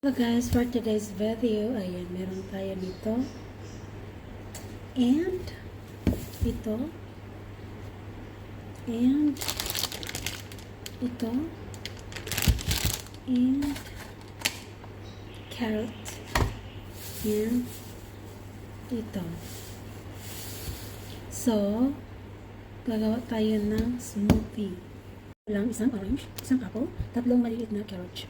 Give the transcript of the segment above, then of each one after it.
So guys, for today's video, ayan, meron tayo nito. And, ito. And, ito. And, carrot. And, ito. So, gagawa tayo ng smoothie. Lang isang orange, isang apple, tatlong maliit na carrot.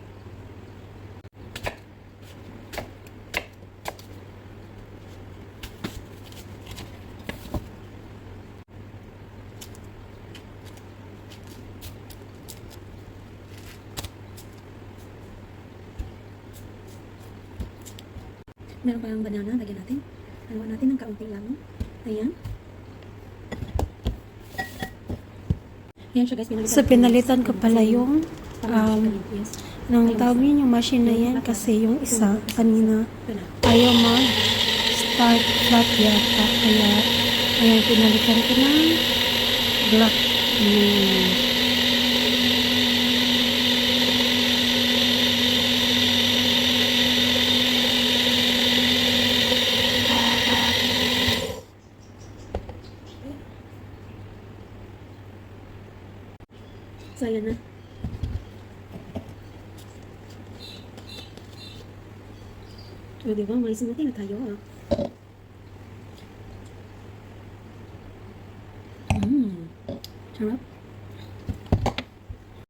Meron pa yung banana, lagyan natin. Haluan natin ng kaunti lang. Ayan. Ayan siya guys, pinalitan ko pala yung nang tawag yun yung machine na yan kasi yung isa kanina ayaw mag-start flat yata. Kaya ayan, pinalitan ko ng black. So, ayan na. O, diba? May smoothie na tayo, ah. Sarap.